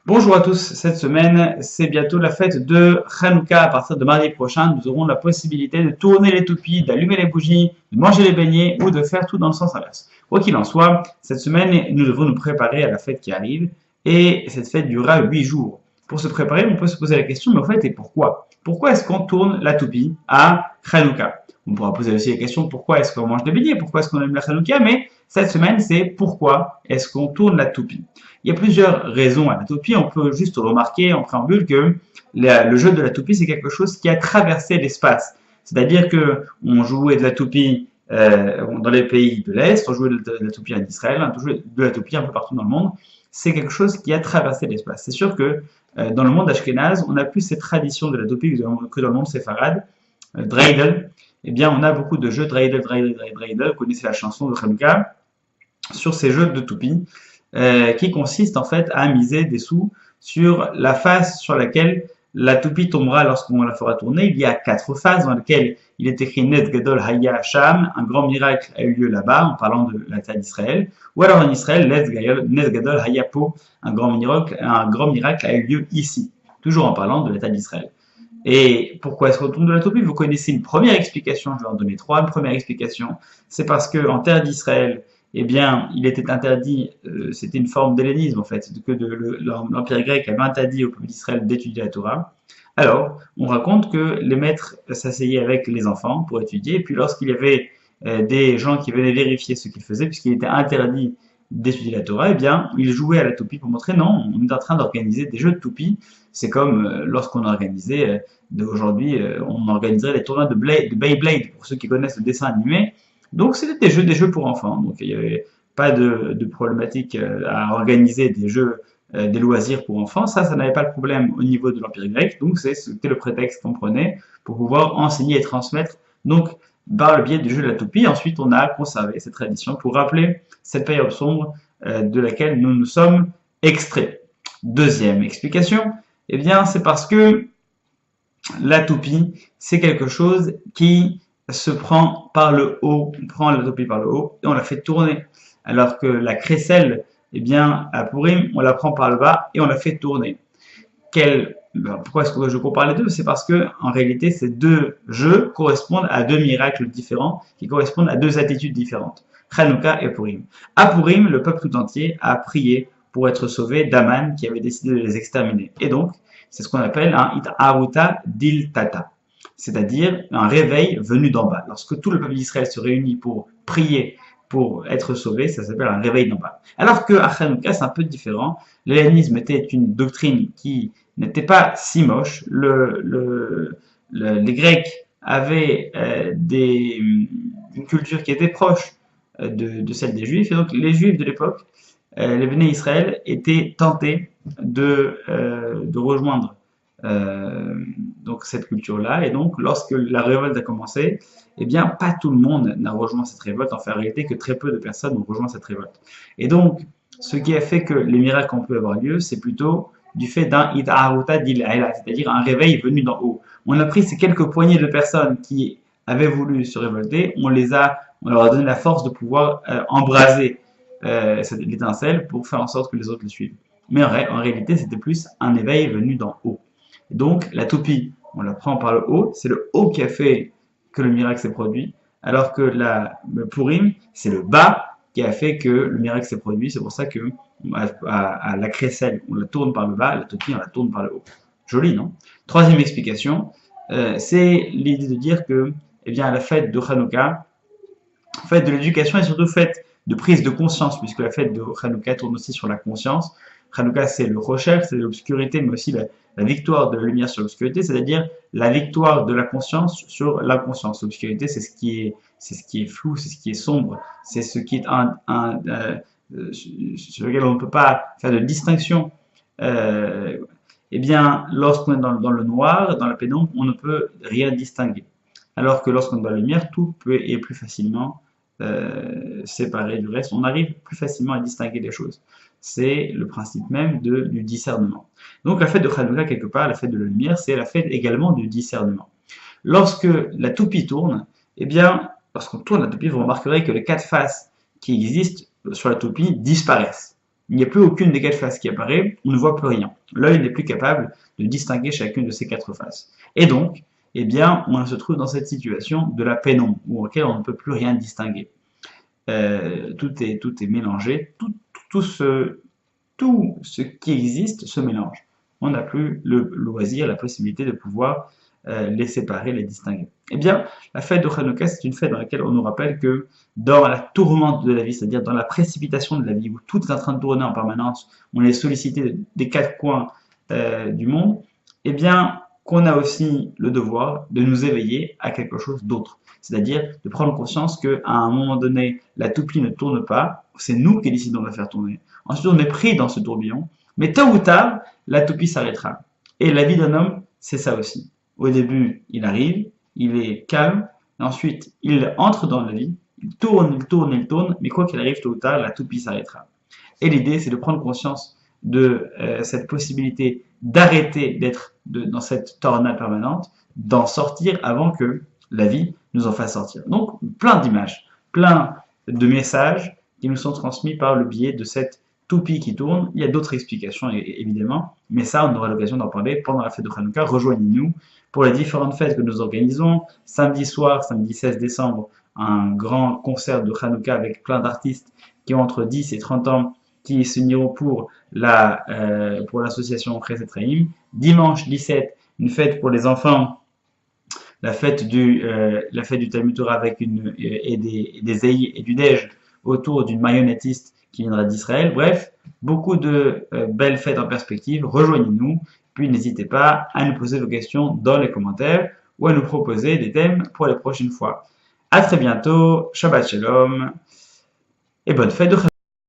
Bonjour à tous, cette semaine c'est bientôt la fête de Hanouka. À partir de mardi prochain, nous aurons la possibilité de tourner les toupies, d'allumer les bougies, de manger les beignets ou de faire tout dans le sens inverse. Quoi qu'il en soit, cette semaine nous devons nous préparer à la fête qui arrive et cette fête durera 8 jours. Pour se préparer, on peut se poser la question, mais en fait, et pourquoi? Pourquoi est-ce qu'on tourne la toupie à Hanouka? On pourra poser aussi la question, pourquoi est-ce qu'on mange des beignets? Pourquoi est-ce qu'on aime la Hanouka? Mais cette semaine, c'est pourquoi est-ce qu'on tourne la toupie? Il y a plusieurs raisons à la toupie. On peut juste remarquer en préambule que le jeu de la toupie, c'est quelque chose qui a traversé l'espace. C'est-à-dire que on jouait de la toupie dans les pays de l'Est, on jouait de la toupie en Israël, on jouait de la toupie un peu partout dans le monde. C'est quelque chose qui a traversé l'espace. C'est sûr que dans le monde ashkénaze, on n'a plus cette tradition de la toupie que dans le monde séfarade. Dreidel, eh bien, on a beaucoup de jeux Dreidel, Dreidel, Dreidel, Dreidel. Vous connaissez la chanson de Hanouka sur ces jeux de toupie. Qui consiste en fait à miser des sous sur la face sur laquelle la toupie tombera lorsqu'on la fera tourner. Il y a 4 phases dans lesquelles il est écrit Net Gadol Haya Hasham, un grand miracle a eu lieu là-bas, en parlant de la terre d'Israël, ou alors en Israël, Net Gadol Haya Po, un grand miracle a eu lieu ici, toujours en parlant de la terre d'Israël. Et pourquoi est-ce qu'on tourne de la toupie? Vous connaissez une première explication, je vais en donner 3. Une première explication, c'est parce que en terre d'Israël, eh bien, il était interdit, c'était une forme d'hellénisme en fait, que l'Empire grec avait interdit au peuple d'Israël d'étudier la Torah. Alors, on raconte que les maîtres s'asseyaient avec les enfants pour étudier, et puis lorsqu'il y avait des gens qui venaient vérifier ce qu'ils faisaient, puisqu'il était interdit d'étudier la Torah, eh bien, ils jouaient à la toupie pour montrer non, on est en train d'organiser des jeux de toupie. C'est comme lorsqu'on organisait, aujourd'hui, on organiserait les tournois de Beyblade, pour ceux qui connaissent le dessin animé. Donc c'était des jeux pour enfants. Donc il n'y avait pas de problématique à organiser des jeux, des loisirs pour enfants. Ça n'avait pas de problème au niveau de l'Empire grec. Donc c'était le prétexte qu'on prenait pour pouvoir enseigner et transmettre. Donc par le biais du jeu de la toupie. Ensuite on a conservé cette tradition pour rappeler cette période sombre de laquelle nous nous sommes extraits. Deuxième explication, eh bien c'est parce que la toupie, c'est quelque chose qui se prend par le haut, on prend la toupie par le haut et on la fait tourner. Alors que la crécelle, eh bien, à Purim, on la prend par le bas et on la fait tourner. Pourquoi est-ce que je compare les deux? C'est parce que, en réalité, ces deux jeux correspondent à deux miracles différents, qui correspondent à deux attitudes différentes. Hanouka et Purim. À Purim, le peuple tout entier a prié pour être sauvé d'Aman qui avait décidé de les exterminer. Et donc, c'est ce qu'on appelle un It'aruta Dil Tata, c'est-à-dire un réveil venu d'en bas. Lorsque tout le peuple d'Israël se réunit pour prier, pour être sauvé, ça s'appelle un réveil d'en bas. Alors que à Hanouka, c'est un peu différent. L'hellénisme était une doctrine qui n'était pas si moche. Les Grecs avaient une culture qui était proche de celle des Juifs, et donc les Juifs de l'époque, les Béné Israël, étaient tentés de rejoindre donc cette culture-là, et donc lorsque la révolte a commencé, eh bien pas tout le monde n'a rejoint cette révolte, en fait, en réalité que très peu de personnes ont rejoint cette révolte. Et donc, ce qui a fait que les miracles ont pu avoir lieu, c'est plutôt du fait d'un It'aruta d'Il-Aila, c'est-à-dire un réveil venu d'en haut. On a pris ces quelques poignées de personnes qui avaient voulu se révolter, on leur a donné la force de pouvoir embraser l'étincelle pour faire en sorte que les autres le suivent. Mais en réalité, c'était plus un éveil venu d'en haut. Donc, la toupie, on la prend par le haut, c'est le haut qui a fait que le miracle s'est produit, alors que le Purim, c'est le bas qui a fait que le miracle s'est produit. C'est pour ça que à la crécelle, on la tourne par le bas, la toupie, on la tourne par le haut. Joli, non? Troisième explication, c'est l'idée de dire que, eh bien, la fête de Hanouka, fête de l'éducation et surtout fête de prise de conscience, puisque la fête de Hanouka tourne aussi sur la conscience. Hanouka, c'est le Rocher, c'est l'obscurité, mais aussi la victoire de la lumière sur l'obscurité, c'est-à-dire la victoire de la conscience sur l'inconscience. L'obscurité, c'est ce qui est flou, c'est ce qui est sombre, c'est ce qui est sur lequel on ne peut pas faire de distinction. Eh bien, lorsqu'on est dans le noir, dans la pénombre, on ne peut rien distinguer. Alors que lorsqu'on est dans la lumière, tout est plus facilement séparé du reste. On arrive plus facilement à distinguer les choses. C'est le principe même du discernement. Donc la fête de Hanouka, quelque part, la fête de la lumière, c'est la fête également du discernement. Lorsque la toupie tourne, eh bien, lorsqu'on tourne la toupie, vous remarquerez que les 4 faces qui existent sur la toupie disparaissent. il n'y a plus aucune des quatre faces qui apparaît, on ne voit plus rien. L'œil n'est plus capable de distinguer chacune de ces quatre faces. Et donc, eh bien, on se trouve dans cette situation de la pénombre, où auquel on ne peut plus rien distinguer. Tout est mélangé, tout ce qui existe se mélange. On n'a plus le loisir, la possibilité de pouvoir les séparer, les distinguer. Eh bien, la fête de Hanouka, c'est une fête dans laquelle on nous rappelle que dans la tourmente de la vie, c'est-à-dire dans la précipitation de la vie, où tout est en train de tourner en permanence, on est sollicité des quatre coins du monde, eh bien, qu'on a aussi le devoir de nous éveiller à quelque chose d'autre. C'est-à-dire de prendre conscience qu'à un moment donné, la toupie ne tourne pas, c'est nous qui décidons de la faire tourner. Ensuite, on est pris dans ce tourbillon, mais tôt ou tard, la toupie s'arrêtera. Et la vie d'un homme, c'est ça aussi. Au début, il arrive, il est calme, et ensuite, il entre dans la vie, il tourne, mais quoi qu'il arrive, tôt ou tard, la toupie s'arrêtera. Et l'idée, c'est de prendre conscience de cette possibilité d'arrêter d'être dans cette tornade permanente, d'en sortir avant que la vie nous en fasse sortir. Donc, plein d'images, plein de messages qui nous sont transmis par le biais de cette toupie qui tourne. Il y a d'autres explications, évidemment, mais ça, on aura l'occasion d'en parler pendant la fête de Hanouka. Rejoignez-nous pour les différentes fêtes que nous organisons. Samedi soir, samedi 16 décembre, un grand concert de Hanouka avec plein d'artistes qui ont entre 10 et 30 ans qui s'uniront pour l'association Chesed Chaim. Dimanche 17, une fête pour les enfants, la fête du Talmud Torah avec des Zeï et du Dej autour d'une marionnettiste qui viendra d'Israël. Bref, beaucoup de belles fêtes en perspective. Rejoignez-nous, puis n'hésitez pas à nous poser vos questions dans les commentaires ou à nous proposer des thèmes pour les prochaines fois. À très bientôt, Shabbat Shalom et bonne fête de Hanouka.